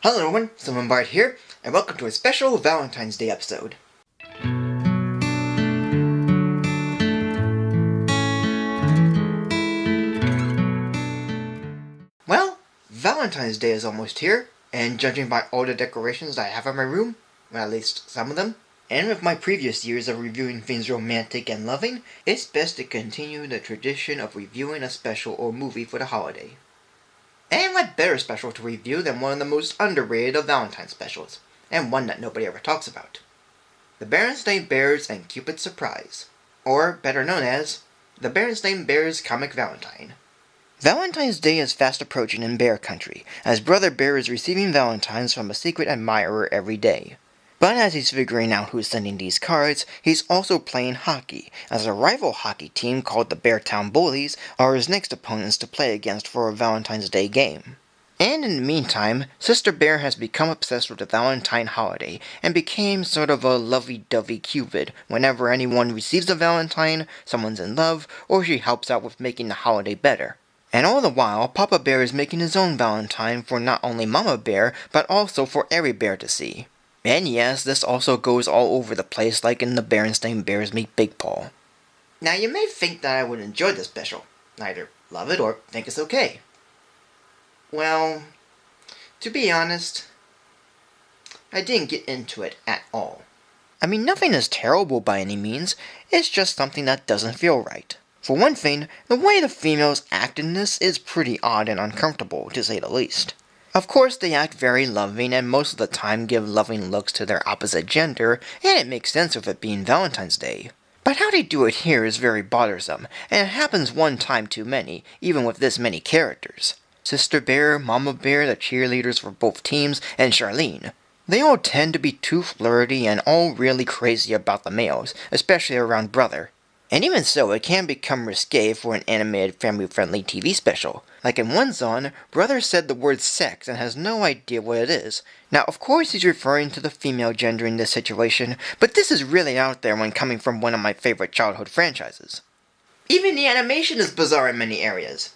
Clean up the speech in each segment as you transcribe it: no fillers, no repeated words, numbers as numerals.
Hello everyone, Simon Bard here, and welcome to a special Valentine's Day episode. Well, Valentine's Day is almost here, and judging by all the decorations I have in my room, well, at least some of them, and with my previous years of reviewing things romantic and loving, it's best to continue the tradition of reviewing a special or movie for the holiday. And what better special to review than one of the most underrated of Valentine specials, and one that nobody ever talks about. The Berenstain Bears and Cupid's Surprise, or better known as, the Berenstain Bears Comic Valentine. Valentine's Day is fast approaching in Bear Country, as Brother Bear is receiving valentines from a secret admirer every day. But as he's figuring out who's sending these cards, he's also playing hockey, as a rival hockey team called the Beartown Bullies are his next opponents to play against for a Valentine's Day game. And in the meantime, Sister Bear has become obsessed with the Valentine holiday, and became sort of a lovey-dovey Cupid. Whenever anyone receives a Valentine, someone's in love, or she helps out with making the holiday better. And all the while, Papa Bear is making his own Valentine for not only Mama Bear, but also for every bear to see. And yes, this also goes all over the place like in the Berenstain Bears Meet Big Paw. Now you may think that I would enjoy this special, either love it or think it's okay. Well, to be honest, I didn't get into it at all. I mean, nothing is terrible by any means, it's just something that doesn't feel right. For one thing, the way the females act in this is pretty odd and uncomfortable, to say the least. Of course, they act very loving and most of the time give loving looks to their opposite gender, and it makes sense with it being Valentine's Day. But how they do it here is very bothersome, and it happens one time too many, even with this many characters. Sister Bear, Mama Bear, the cheerleaders for both teams, and Charlene. They all tend to be too flirty and all really crazy about the males, especially around Brother. And even so, it can become risque for an animated family-friendly TV special. Like in one zone, Brother said the word sex and has no idea what it is. Now, of course he's referring to the female gender in this situation, but this is really out there when coming from one of my favorite childhood franchises. Even the animation is bizarre in many areas.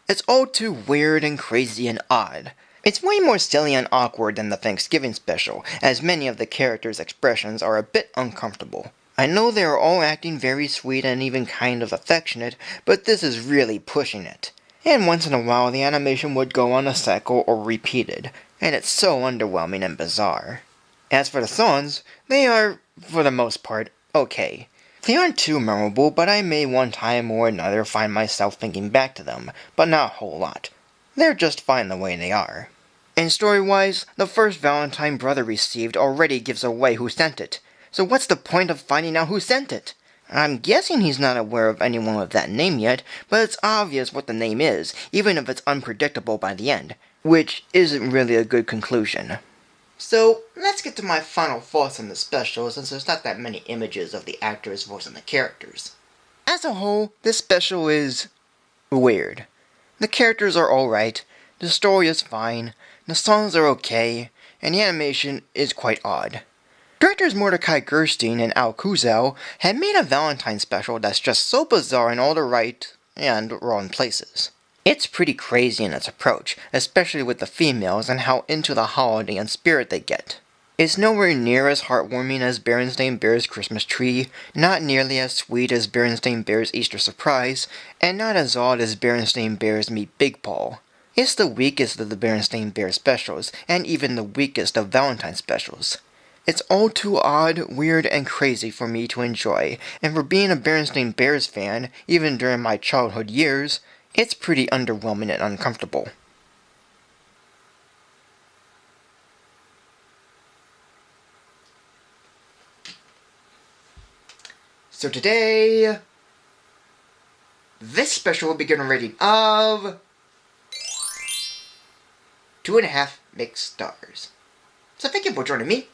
It's all too weird and crazy and odd. It's way more silly and awkward than the Thanksgiving special, as many of the characters' expressions are a bit uncomfortable. I know they are all acting very sweet and even kind of affectionate, but this is really pushing it. And once in a while the animation would go on a cycle or repeated, and it's so underwhelming and bizarre. As for the songs, they are, for the most part, okay. They aren't too memorable, but I may one time or another find myself thinking back to them, but not a whole lot. They're just fine the way they are. And story-wise, the first Valentine Brother received already gives away who sent it. So what's the point of finding out who sent it? I'm guessing he's not aware of anyone with that name yet, but it's obvious what the name is, even if it's unpredictable by the end, which isn't really a good conclusion. So, let's get to my final thoughts on the special, since there's not that many images of the actors voicing the characters. As a whole, this special is weird. The characters are alright, the story is fine, the songs are okay, and the animation is quite odd. Directors Mordecai Gerstein and Al Kuzel had made a Valentine special that's just so bizarre in all the right and wrong places. It's pretty crazy in its approach, especially with the females and how into the holiday and spirit they get. It's nowhere near as heartwarming as Berenstain Bears Christmas Tree, not nearly as sweet as Berenstain Bears Easter Surprise, and not as odd as Berenstain Bears Meet Big Paw. It's the weakest of the Berenstain Bears specials, and even the weakest of Valentine specials. It's all too odd, weird, and crazy for me to enjoy, and for being a Berenstain Bears fan, even during my childhood years, it's pretty underwhelming and uncomfortable. So today, this special will be given a rating of 2.5 mixed stars. So thank you for joining me.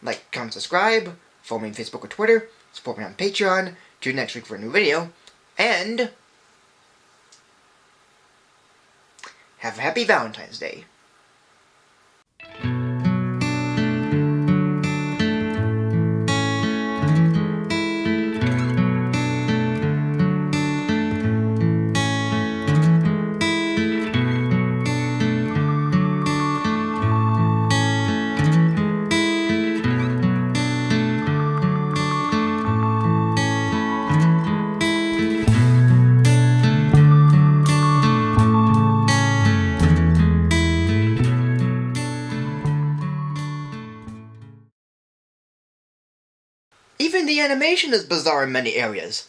Like, comment, subscribe, follow me on Facebook or Twitter, support me on Patreon, tune in next week for a new video, and have a happy Valentine's Day. Even the animation is bizarre in many areas.